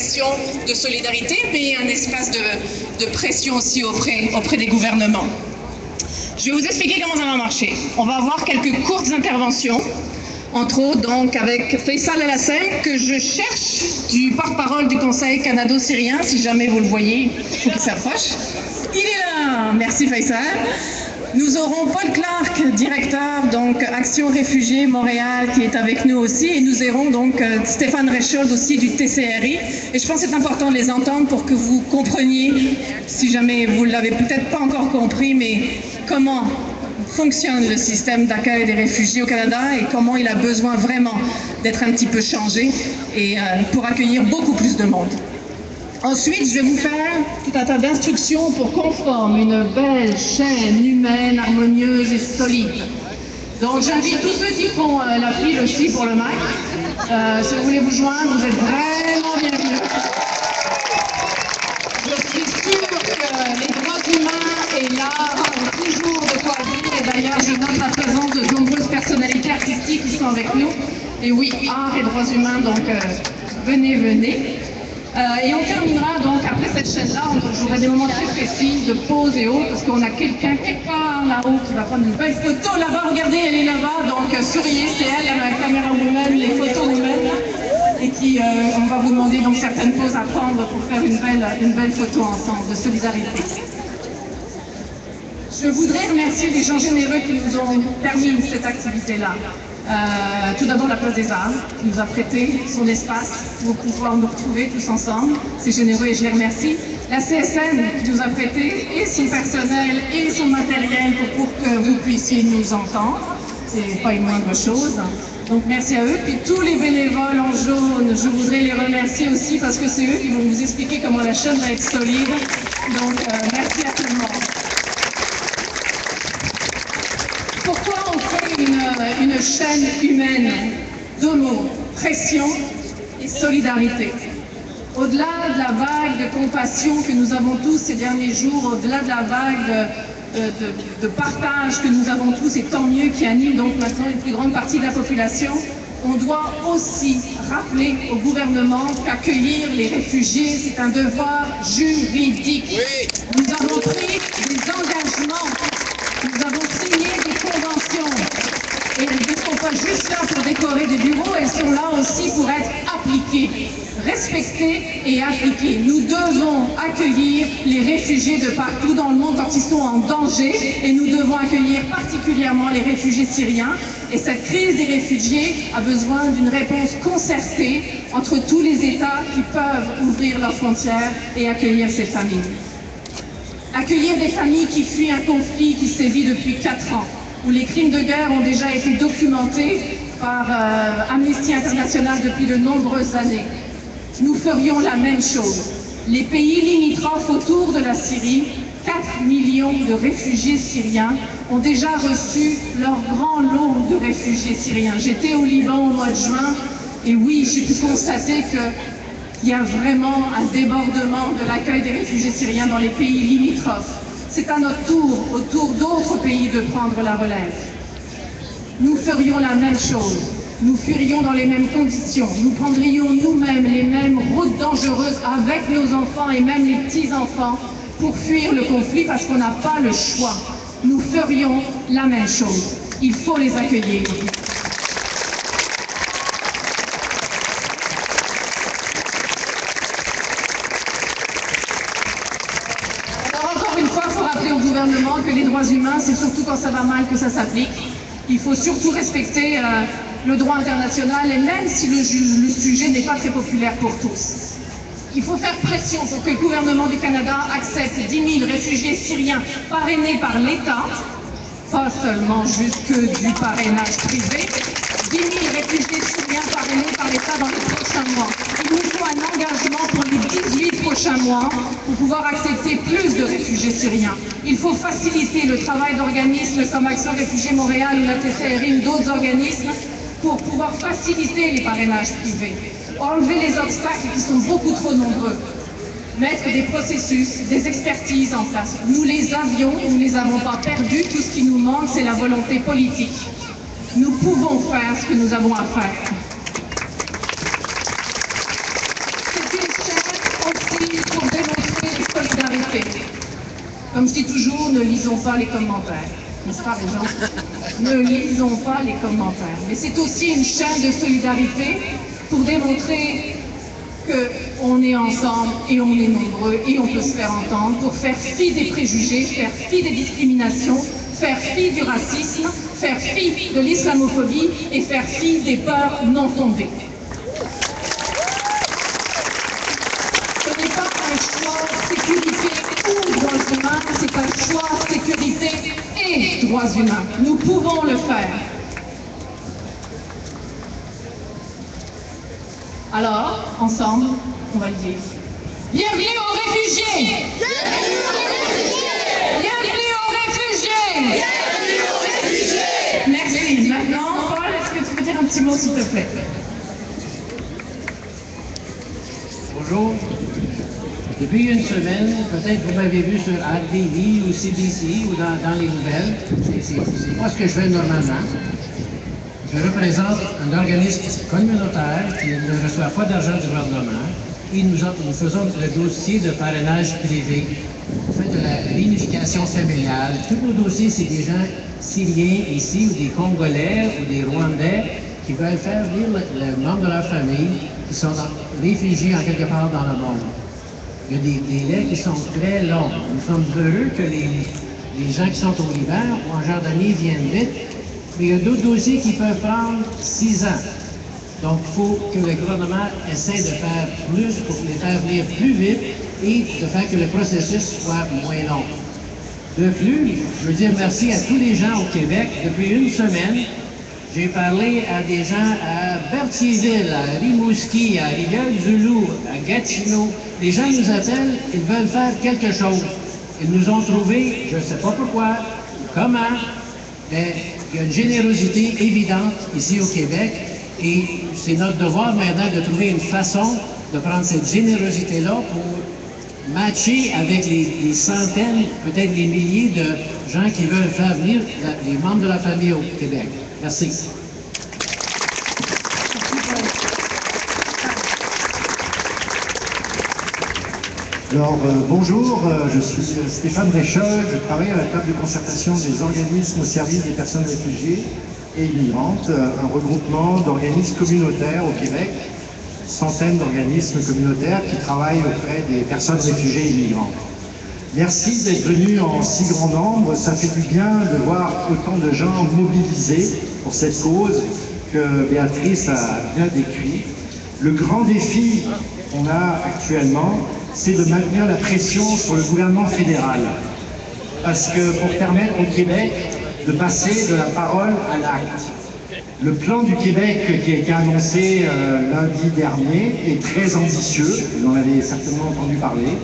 question de solidarité, mais un espace de pression aussi auprès des gouvernements. Je vais vous expliquer comment ça va marcher. On va avoir quelques courtes interventions, entre autres donc avec Faisal El-Hassem, que je cherche, du porte-parole du Conseil canado-syrien, si jamais vous le voyez, il faut qu'il s'approche. Il est là, merci Faisal. Nous aurons Paul Clark, directeur donc Action Réfugiés Montréal, qui est avec nous aussi, et nous aurons donc Stéphane Rechold aussi du TCRI. Et je pense que c'est important de les entendre pour que vous compreniez, si jamais vous ne l'avez peut-être pas encore compris, mais comment fonctionne le système d'accueil des réfugiés au Canada et comment il a besoin vraiment d'être un petit peu changé et pour accueillir beaucoup plus de monde. Ensuite, je vais vous faire tout un tas d'instructions pour qu'on forme une belle chaîne humaine, harmonieuse et solide. Donc, j'invite tous ceux qui font la file aussi pour le mic. Si vous voulez vous joindre, vous êtes vraiment bienvenus. Je suis sûre que les droits humains et l'art ont toujours de quoi dire. Et d'ailleurs, je note la présence de nombreuses personnalités artistiques qui sont avec nous. Et oui, art et droits humains, donc venez, venez. Et on terminera donc après cette chaîne-là, j'aurai des moments très précis de pause et autres, parce qu'on a quelqu'un quelque part là-haut qui va prendre une belle photo là-bas. Regardez, elle est là-bas, donc souriez, c'est elle, la caméra woman, les photos women, et qui, on va vous demander donc certaines pauses à prendre pour faire une belle photo ensemble de solidarité. Je voudrais remercier les gens généreux qui nous ont permis cette activité-là. Tout d'abord la Place des Arts qui nous a prêté son espace pour pouvoir nous retrouver tous ensemble. C'est généreux et je les remercie. La CSN qui nous a prêté et son personnel et son matériel pour que vous puissiez nous entendre. C'est pas une moindre chose. Donc merci à eux. Puis tous les bénévoles en jaune, je voudrais les remercier aussi parce que c'est eux qui vont vous expliquer comment la chaîne va être solide. Donc merci à tout le monde. Pourquoi on fait une chaîne humaine? Deux mots, pression et solidarité. Au-delà de la vague de compassion que nous avons tous ces derniers jours, au-delà de la vague de partage que nous avons tous, et tant mieux, qui anime donc maintenant une plus grande partie de la population, on doit aussi rappeler au gouvernement qu'accueillir les réfugiés, c'est un devoir juridique. Oui. Nous avons pris des engagements. Nous avons signé des conventions et elles ne sont pas juste là pour décorer des bureaux, elles sont là aussi pour être appliquées, respectées et appliquées. Nous devons accueillir les réfugiés de partout dans le monde quand ils sont en danger et nous devons accueillir particulièrement les réfugiés syriens. Et cette crise des réfugiés a besoin d'une réponse concertée entre tous les États qui peuvent ouvrir leurs frontières et accueillir ces familles. Accueillir des familles qui fuient un conflit qui sévit depuis 4 ans, où les crimes de guerre ont déjà été documentés par Amnesty International depuis de nombreuses années. Nous ferions la même chose. Les pays limitrophes autour de la Syrie, 4 millions de réfugiés syriens, ont déjà reçu leur grand lot de réfugiés syriens. J'étais au Liban au mois de juin et oui, j'ai pu constater qu'il y a vraiment un débordement de l'accueil des réfugiés syriens dans les pays limitrophes. C'est à notre tour, au tour d'autres pays, de prendre la relève. Nous ferions la même chose. Nous fuirions dans les mêmes conditions. Nous prendrions nous-mêmes les mêmes routes dangereuses avec nos enfants et même les petits-enfants pour fuir le conflit parce qu'on n'a pas le choix. Nous ferions la même chose. Il faut les accueillir. Au gouvernement que les droits humains, c'est surtout quand ça va mal que ça s'applique. Il faut surtout respecter le droit international et même si le sujet n'est pas très populaire pour tous. Il faut faire pression pour que le gouvernement du Canada accepte 10 000 réfugiés syriens parrainés par l'État, pas seulement juste que du parrainage privé, 10 000 réfugiés syriens parrainés par l'État dans les prochains mois. Il nous faut un engagement pour les 18 prochains mois pour pouvoir accepter plus de réfugiés syriens. Il faut faciliter le travail d'organismes comme Action Réfugiés Montréal ou la TCRI ou d'autres organismes pour pouvoir faciliter les parrainages privés. Enlever les obstacles qui sont beaucoup trop nombreux. Mettre des processus, des expertises en place. Nous les avions, nous ne les avons pas perdus. Tout ce qui nous manque, c'est la volonté politique. Nous pouvons faire ce que nous avons à faire. C'est une chaîne Comme je dis toujours, ne lisons pas les commentaires. N'est-ce pas, les gens? Ne lisons pas les commentaires. Mais c'est aussi une chaîne de solidarité pour démontrer qu'on est ensemble et on est nombreux et on peut se faire entendre pour faire fi des préjugés, faire fi des discriminations, faire fi du racisme, faire fi de l'islamophobie et faire fi des peurs non fondées. Ce n'est pas un choix sécurité ou droits humains, c'est un choix sécurité et droits humains. Nous pouvons le faire. Alors, ensemble, on va le dire. Bienvenue aux réfugiés! Bienvenue aux réfugiés! Bienvenue aux réfugiés! Bienvenue aux réfugiés! Merci. Maintenant, Paul, est-ce que tu peux dire un petit mot, s'il te plaît? Bonjour. Depuis une semaine, peut-être vous m'avez vu sur RTV ou CBC ou dans les nouvelles. C'est pas ce que je fais normalement. Je représente un organisme communautaire qui ne reçoit pas d'argent du gouvernement et nous faisons le dossier de parrainage privé. On fait de la réunification familiale. Tous nos dossiers, c'est des gens syriens ici ou des Congolais ou des Rwandais qui veulent faire venir le membre de leur famille qui sont réfugiés en quelque part dans le monde. Il y a des délais qui sont très longs. Nous sommes heureux que les gens qui sont au Liban ou en Jordanie viennent vite. Mais il y a d'autres dossiers qui peuvent prendre 6 ans. Donc, il faut que le gouvernement essaie de faire plus pour les faire venir plus vite et de faire que le processus soit moins long. De plus, je veux dire merci à tous les gens au Québec. Depuis une semaine, j'ai parlé à des gens à Berthierville, à Rimouski, à Rivière-du-Loup, à Gatineau. Les gens nous appellent, ils veulent faire quelque chose. Ils nous ont trouvé, je ne sais pas pourquoi, comment, mais il y a une générosité évidente ici au Québec et c'est notre devoir maintenant de trouver une façon de prendre cette générosité-là pour matcher avec les centaines, peut-être les milliers de gens qui veulent faire venir les membres de la famille au Québec. Merci. Alors, bonjour, je suis Stéphane Réchol, je travaille à la table de concertation des organismes au service des personnes réfugiées et immigrantes, un regroupement d'organismes communautaires au Québec, centaines d'organismes communautaires qui travaillent auprès des personnes réfugiées et immigrantes. Merci d'être venus en si grand nombre, ça fait du bien de voir autant de gens mobilisés pour cette cause que Béatrice a bien décrit. Le grand défi qu'on a actuellement, c'est de maintenir la pression sur le gouvernement fédéral. Parce que pour permettre au Québec de passer de la parole à l'acte. Le plan du Québec qui a été annoncé lundi dernier est très ambitieux, vous en avez certainement entendu parler.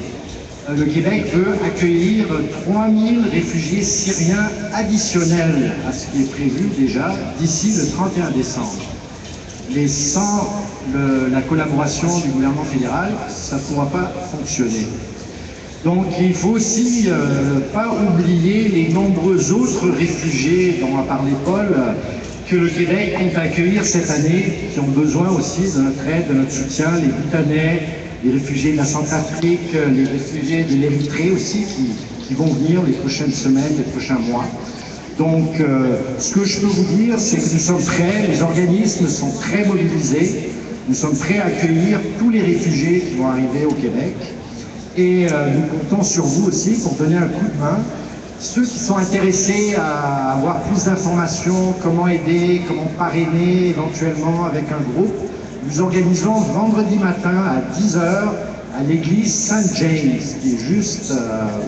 Le Québec veut accueillir 3000 réfugiés syriens additionnels à ce qui est prévu déjà d'ici le 31 décembre. Mais sans la collaboration du gouvernement fédéral, ça ne pourra pas fonctionner. Donc il faut aussi pas oublier les nombreux autres réfugiés dont a parlé Paul, que le Québec compte accueillir cette année, qui ont besoin aussi de notre aide, de notre soutien, les Bhoutanais, les réfugiés de la Centrafrique, les réfugiés de l'Érythrée aussi, qui vont venir les prochaines semaines, les prochains mois. Donc, ce que je peux vous dire, c'est que nous sommes prêts, les organismes sont très mobilisés, nous sommes prêts à accueillir tous les réfugiés qui vont arriver au Québec. Et nous comptons sur vous aussi pour donner un coup de main. Ceux qui sont intéressés à avoir plus d'informations, comment aider, comment parrainer éventuellement avec un groupe, nous organisons vendredi matin à 10h à l'église Saint James, qui est juste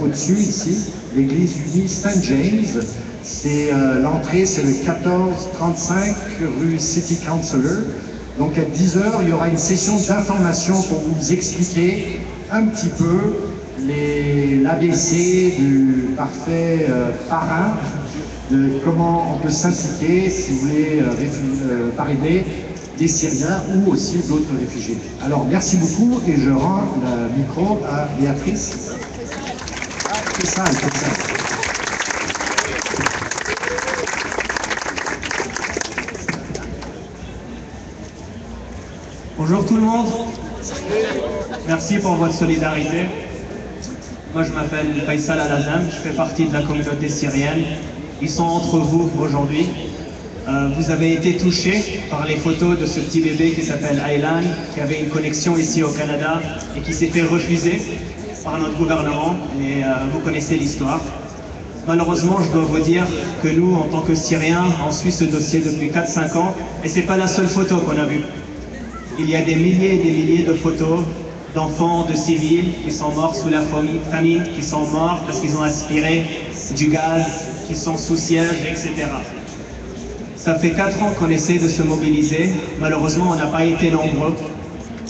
au-dessus ici, l'église unie Saint James. C'est l'entrée, c'est le 1435 rue City Councilor. Donc à 10h, il y aura une session d'information pour vous expliquer un petit peu l'ABC du parfait parrain, de comment on peut s'impliquer si vous voulez parrainer des Syriens ou aussi d'autres réfugiés. Alors merci beaucoup et je rends le micro à Béatrice. C'est ça, c'est ça. Bonjour tout le monde. Merci pour votre solidarité. Moi, je m'appelle Faisal Al-Azam, je fais partie de la communauté syrienne. Ils sont entre vous aujourd'hui. Vous avez été touchés par les photos de ce petit bébé qui s'appelle Aylan, qui avait une connexion ici au Canada et qui s'est fait refuser par notre gouvernement. Et vous connaissez l'histoire. Malheureusement, je dois vous dire que nous, en tant que Syriens, on suit ce dossier depuis 4-5 ans et ce n'est pas la seule photo qu'on a vue. Il y a des milliers et des milliers de photos d'enfants, de civils qui sont morts sous la famine, qui sont morts parce qu'ils ont aspiré du gaz, qui sont sous siège, etc. Ça fait 4 ans qu'on essaie de se mobiliser. Malheureusement, on n'a pas été nombreux.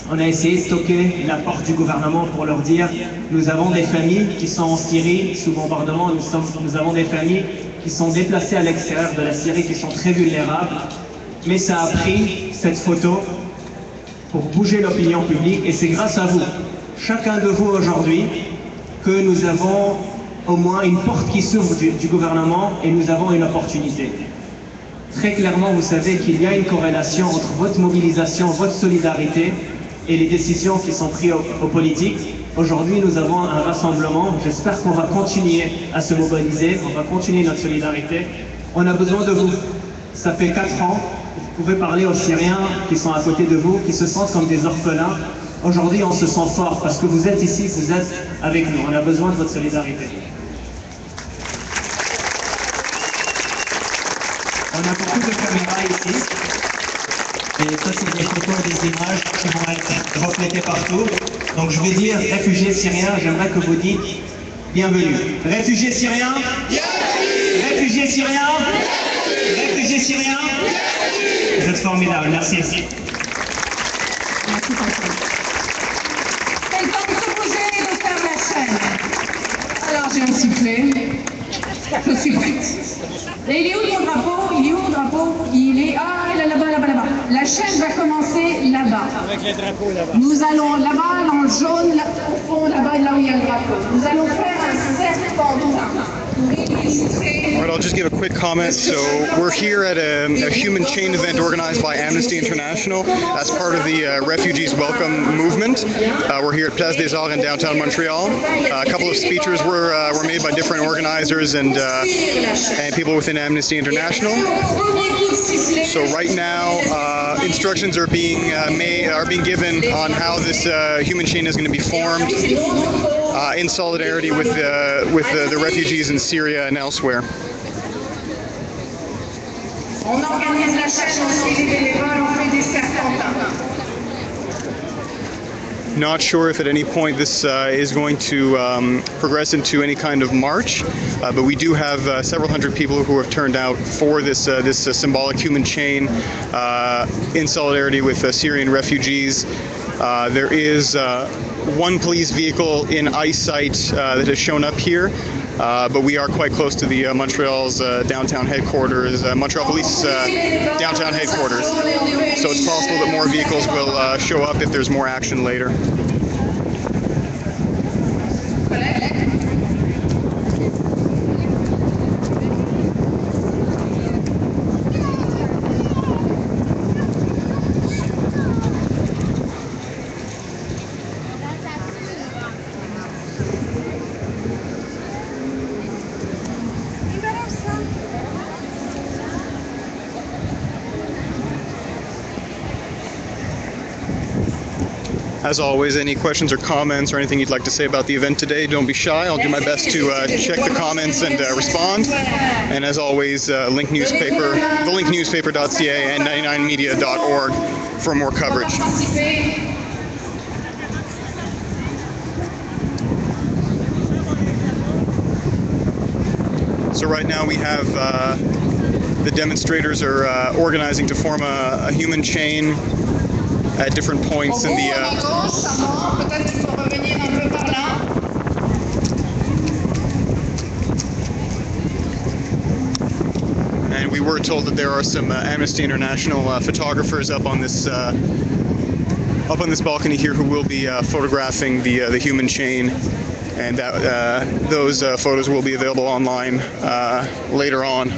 On a essayé de toquer la porte du gouvernement pour leur dire « Nous avons des familles qui sont en Syrie sous bombardement, nous avons des familles qui sont déplacées à l'extérieur de la Syrie, qui sont très vulnérables. » Mais ça a pris cette photo pour bouger l'opinion publique et c'est grâce à vous, chacun de vous aujourd'hui, que nous avons au moins une porte qui s'ouvre du gouvernement et nous avons une opportunité. Très clairement, vous savez qu'il y a une corrélation entre votre mobilisation, votre solidarité et les décisions qui sont prises aux politiques. Aujourd'hui, nous avons un rassemblement. J'espère qu'on va continuer à se mobiliser, on va continuer notre solidarité. On a besoin de vous. Ça fait 4 ans. Vous pouvez parler aux Syriens qui sont à côté de vous, qui se sentent comme des orphelins. Aujourd'hui, on se sent fort parce que vous êtes ici, vous êtes avec nous. On a besoin de votre solidarité. On a beaucoup de caméras ici. Et ça, c'est des photos et des images qui vont être reflétées partout. Donc, je vais dire réfugiés syriens. J'aimerais que vous dites bienvenue. Réfugiés syriens. Bienvenue. Réfugiés syriens. Bienvenue. Réfugiés syriens. Bienvenue. Vous êtes formidables. Merci. Merci, Pascal. C'est le temps de se bouger et de faire la chaîne. Alors, j'ai un sifflet. Je suis prête. Et il est où mon drapeau? Il est où mon drapeau? Il est... Ah, il est là-bas, là-bas, là-bas. La chaîne va commencer là-bas. Avec les drapeaux là-bas. Nous allons là-bas, dans le jaune, là, au fond, là-bas, là où il y a le drapeau. Nous allons faire un cercle pendant. All right, I'll just give a quick comment. So we're here at a human chain event organized by Amnesty International as part of the Refugees Welcome movement. We're here at Place des Arts in downtown Montreal. A couple of speeches were made by different organizers and people within Amnesty International. So right now, instructions are being given on how this human chain is going to be formed in solidarity with the refugees in Syria and elsewhere. On organise la chaîne aussi, les bénévoles, on fait des serpentins. Not sure if at any point this is going to progress into any kind of march, but we do have several hundred people who have turned out for this symbolic human chain in solidarity with Syrian refugees. There is one police vehicle in eyesight that has shown up here, but we are quite close to the Montreal's downtown headquarters, Montreal Police downtown headquarters. So it's possible that more vehicles will show up if there's more action later. As always, any questions or comments or anything you'd like to say about the event today, don't be shy. I'll do my best to check the comments and respond. And as always, Link Newspaper, thelinknewspaper.ca and 99media.org for more coverage. So right now we have the demonstrators are organizing to form a human chain at different points in the and we were told that there are some Amnesty International photographers up on this balcony here who will be photographing the human chain, and that those photos will be available online later on.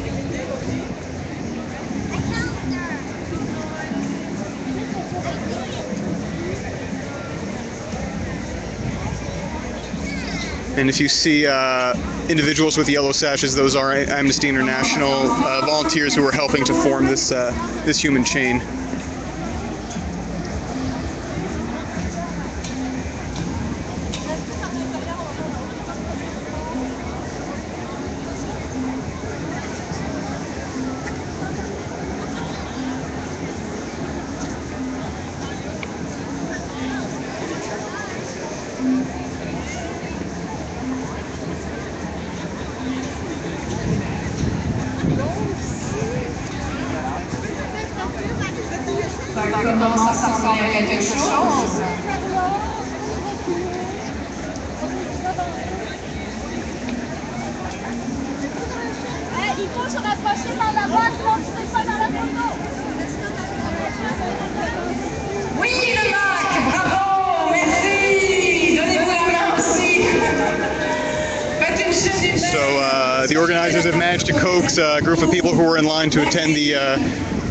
And if you see individuals with yellow sashes, those are Amnesty International volunteers who are helping to form this human chain. Ça commence à ressembler à quelque chose. Il faut se rapprocher dans la boîte, donc c'est pas dans la photo. Oui, le Mac, bravo, merci. Donnez-vous la main aussi. Faites une chaîne humaine. So the organizers have managed to coax a group of people who were in line to attend the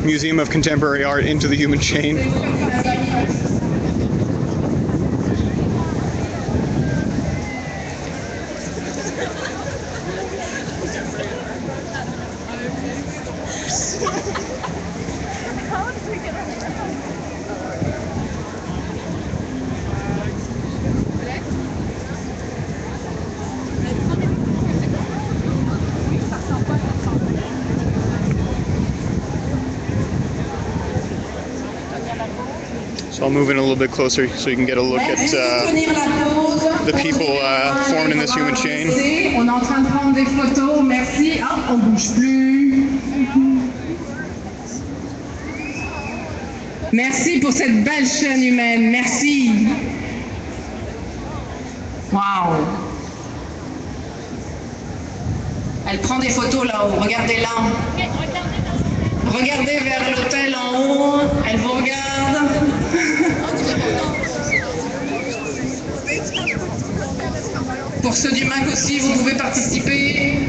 Museum of Contemporary Art into the human chain. So I'll move in a little bit closer so you can get a look at the people formed in this human chain. On est en train de prendre des photos, merci. Ah, on bouge plus. Merci pour cette belle chaîne humaine, merci. Waouh. Elle prend des photos là-haut, regardez là. Regardez vers l'hôtel en haut, elle vous regarde. Pour ceux du MAC aussi, vous pouvez participer.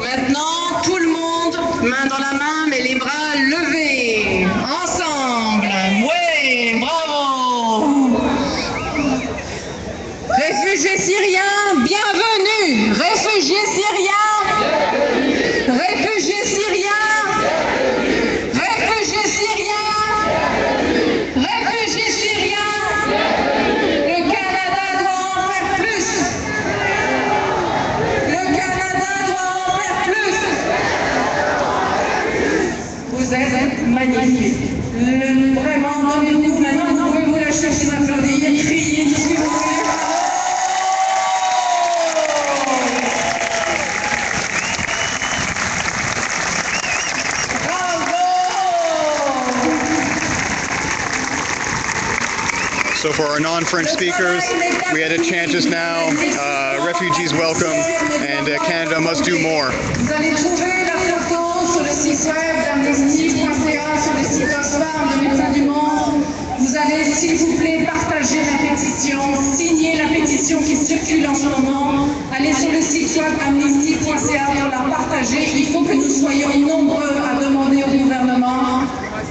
Maintenant, tout le monde, main dans la main, mais les bras levés. Ensemble. Ouais, bravo. Réfugiés syriens, bienvenue. Réfugiés syriens. Réfugiés syriens. Réfugiés syriens. Réfugiés syriens. Le Canada doit en faire plus. Le Canada doit en faire plus. Vous êtes magnifiques. Vraiment, donnez-nous. Maintenant, vous pouvez vous lâcher, vous applaudir, crier, tout ce que vous voulez. So for our non-French speakers, we had a chant just now, refugees welcome, and Canada must do more. Vous allez trouver la photo sur le site web d'amnesty.ca, sur le site Oxfam de Médecins du Monde. Vous allez, s'il vous plaît, partager la pétition, signer la pétition qui circule en ce moment. Allez sur le site web amnesty.ca pour la partager. Il faut que nous soyons nombreux à demander au gouvernement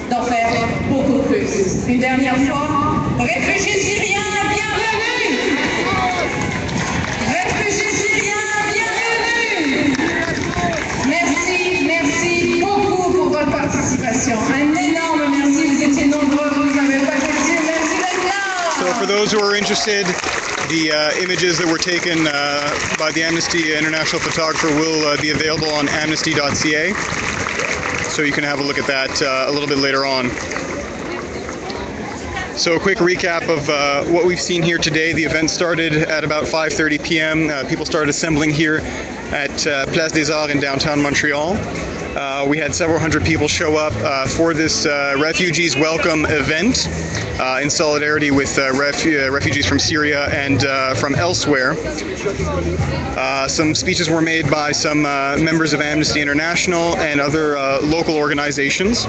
d'en faire beaucoup plus. Une dernière fois, réfugiés syriens, bienvenue! Réfugiés syriens, bienvenue! Merci, merci beaucoup pour votre participation. Un énorme merci, vous étiez nombreux, vous n'avez pas hésité, merci d'être là! So for those who are interested, the images that were taken by the Amnesty International photographer will be available on amnesty.ca. So you can have a look at that a little bit later on. So a quick recap of what we've seen here today. The event started at about 5:30 p.m. People started assembling here at Place des Arts in downtown Montreal. We had several hundred people show up for this Refugees Welcome event in solidarity with refugees from Syria and from elsewhere. Some speeches were made by some members of Amnesty International and other local organizations.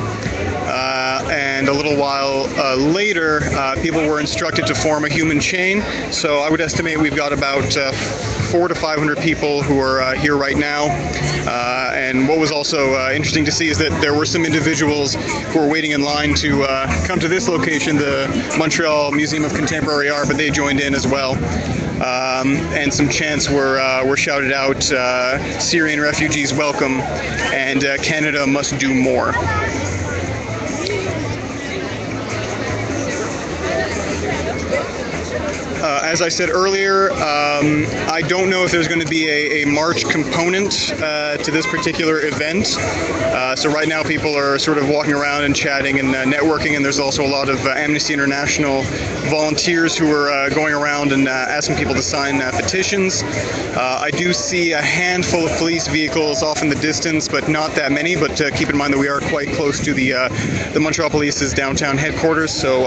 And and a little while later, people were instructed to form a human chain. So I would estimate we've got about 400 to 500 people who are here right now. And what was also interesting to see is that there were some individuals who were waiting in line to come to this location, the Montreal Museum of Contemporary Art, but they joined in as well. And some chants were shouted out, Syrian refugees welcome, and Canada must do more. As I said earlier, I don't know if there's going to be a march component to this particular event. So right now people are sort of walking around and chatting and networking, and there's also a lot of Amnesty International volunteers who are going around and asking people to sign petitions. I do see a handful of police vehicles off in the distance, but not that many. But keep in mind that we are quite close to the Montreal Police's downtown headquarters, so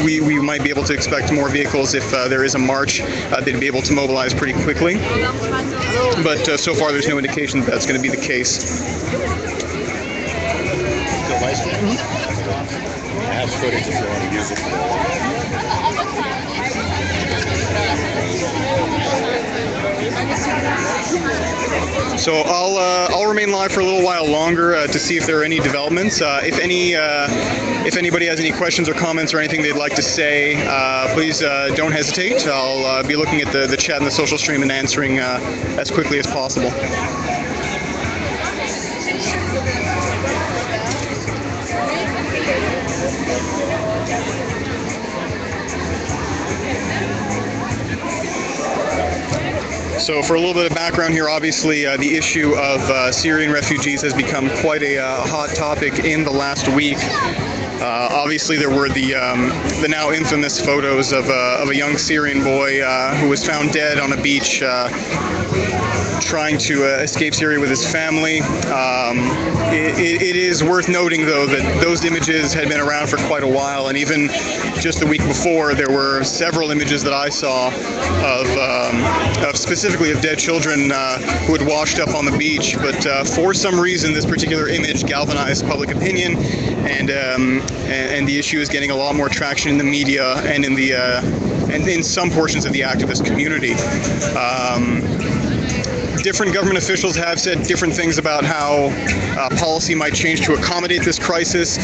we might be able to expect more vehicles if there is a march. They'd be able to mobilize pretty quickly. But so far there's no indication that that's going to be the case. I have footage if you want to use it. So I'll remain live for a little while longer to see if there are any developments. If anybody has any questions or comments or anything they'd like to say, please don't hesitate. I'll be looking at the chat and the social stream and answering as quickly as possible. So for a little bit of background here, obviously the issue of Syrian refugees has become quite a hot topic in the last week. Obviously there were the now infamous photos of a young Syrian boy who was found dead on a beach trying to escape Syria with his family. It is worth noting, though, that those images had been around for quite a while, and even just the week before, there were several images that I saw of specifically of dead children who had washed up on the beach. But for some reason, this particular image galvanized public opinion, and the issue is getting a lot more traction in the media and in some portions of the activist community. Different government officials have said different things about how policy might change to accommodate this crisis.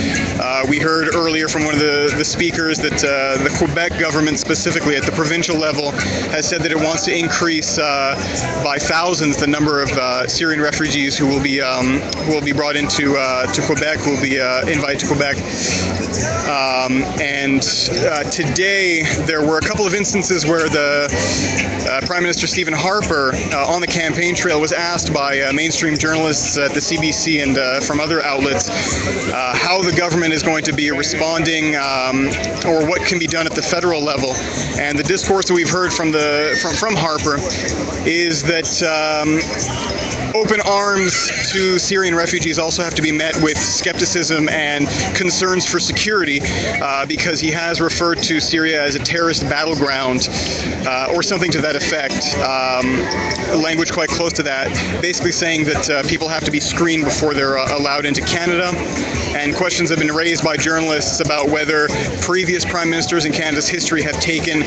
We heard earlier from one of the speakers that the Quebec government, specifically at the provincial level, has said that it wants to increase by thousands the number of Syrian refugees who will be brought into to Quebec, who will be invited to Quebec. And today there were a couple of instances where the Prime Minister Stephen Harper on the campaign trail was asked by mainstream journalists at the CBC and from other outlets how the government is going to be responding or what can be done at the federal level. And the discourse that we've heard from Harper is that open arms to Syrian refugees also have to be met with skepticism and concerns for security, because he has referred to Syria as a terrorist battleground or something to that effect, language quite close to that, basically saying that people have to be screened before they're allowed into Canada. And questions have been raised by journalists about whether previous prime ministers in Canada's history have taken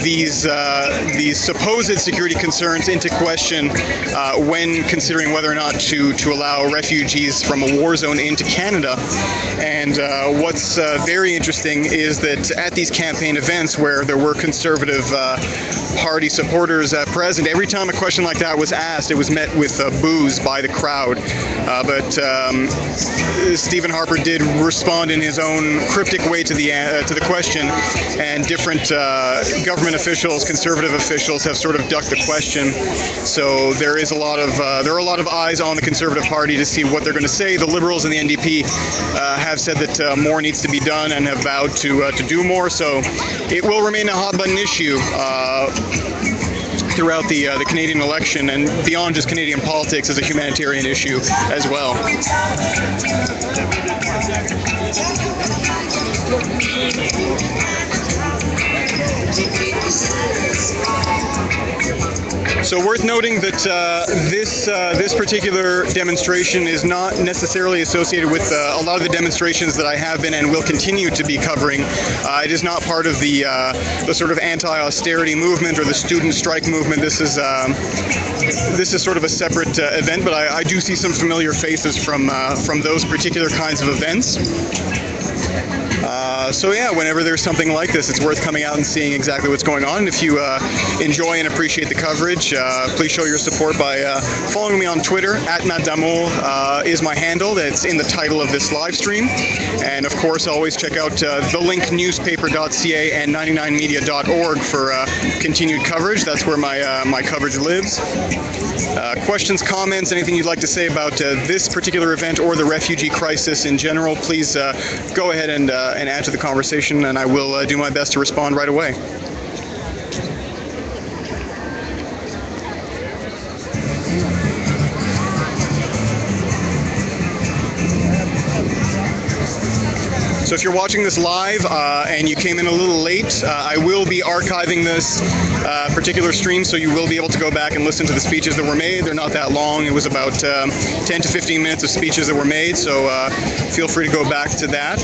these supposed security concerns into question when considering whether or not to allow refugees from a war zone into Canada. And what's very interesting is that at these campaign events where there were Conservative Party supporters present, every time a question like that was asked, it was met with boos by the crowd. But Stephen Harper did respond in his own cryptic way to the question, and different government officials, Conservative officials, have sort of ducked the question. So there are a lot of eyes on the Conservative Party to see what they're going to say. The Liberals and the NDP have said that more needs to be done and have vowed to do more. So it will remain a hot button issue throughout the Canadian election and beyond just Canadian politics, as a humanitarian issue as well. So worth noting that this particular demonstration is not necessarily associated with a lot of the demonstrations that I have been and will continue to be covering. It is not part of the sort of anti-austerity movement or the student strike movement. This is sort of a separate event, but I do see some familiar faces from those particular kinds of events. So yeah, whenever there's something like this, it's worth coming out and seeing exactly what's going on. And if you enjoy and appreciate the coverage, please show your support by following me on Twitter. @MattDamour is my handle. That's in the title of this live stream. And of course, always check out thelinknewspaper.ca and 99media.org for continued coverage. That's where my coverage lives. Questions, comments, anything you'd like to say about this particular event or the refugee crisis in general, please go ahead and add to the conversation, and I will do my best to respond right away. So if you're watching this live and you came in a little late, I will be archiving this particular stream, so you will be able to go back and listen to the speeches that were made. They're not that long. It was about 10 to 15 minutes of speeches that were made, so feel free to go back to that.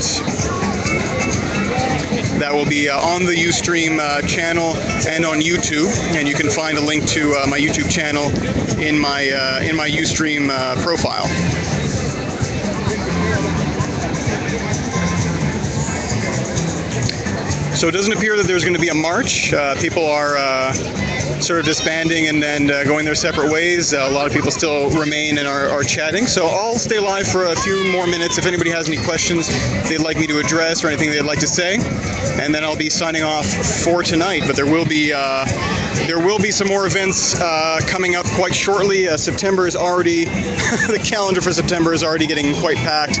That will be on the Ustream channel and on YouTube, and you can find a link to my YouTube channel in my Ustream profile. So it doesn't appear that there's going to be a march. People are sort of disbanding and going their separate ways. A lot of people still remain and are chatting. So I'll stay live for a few more minutes if anybody has any questions they'd like me to address or anything they'd like to say. And then I'll be signing off for tonight. But there will be some more events coming up quite shortly. September is already, the calendar for September is already getting quite packed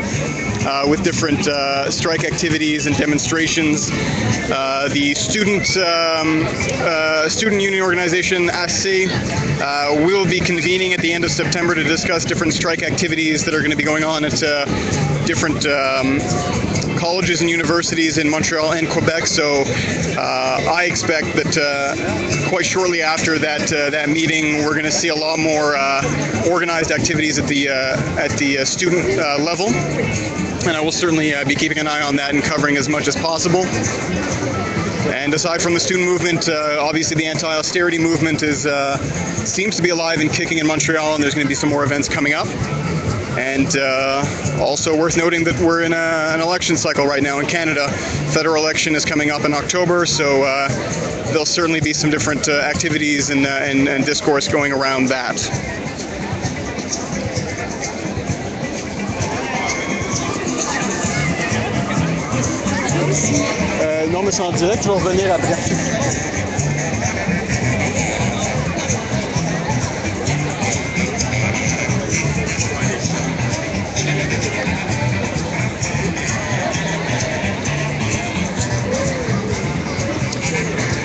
with different strike activities and demonstrations. The student union organization AC will be convening at the end of September to discuss different strike activities that are going to be going on at different colleges and universities in Montreal and Quebec. So I expect that quite shortly after that meeting, we're going to see a lot more organized activities at the student level. And I will certainly be keeping an eye on that and covering as much as possible. And aside from the student movement, obviously the anti-austerity movement seems to be alive and kicking in Montreal, and there's going to be some more events coming up. And also worth noting that we're in an election cycle right now in Canada. Federal election is coming up in October, so there'll certainly be some different activities and discourse going around that. Non, mais c'est en direct, je vais revenir après.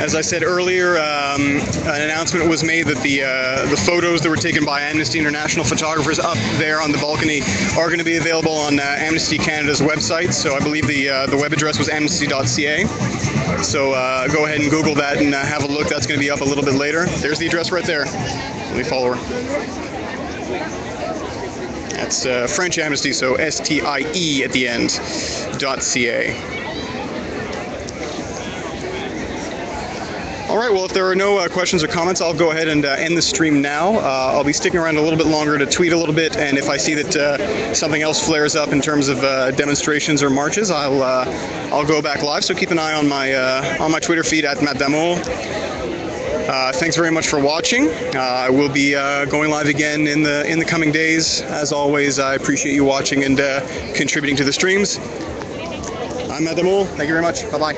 As I said earlier, an announcement was made that the photos that were taken by Amnesty International photographers up there on the balcony are going to be available on Amnesty Canada's website. So I believe the web address was amnesty.ca. So go ahead and Google that and have a look. That's going to be up a little bit later. There's the address right there. Let me follow her. That's French Amnesty, so STIE at the end, .ca. All right, well, if there are no questions or comments, I'll go ahead and end the stream now. I'll be sticking around a little bit longer to tweet a little bit, and if I see that something else flares up in terms of demonstrations or marches, I'll go back live. So keep an eye on my Twitter feed @MattDamour. Thanks very much for watching. I will be going live again in the coming days. As always, I appreciate you watching and contributing to the streams. I'm Matt Damour. Thank you very much. Bye-bye.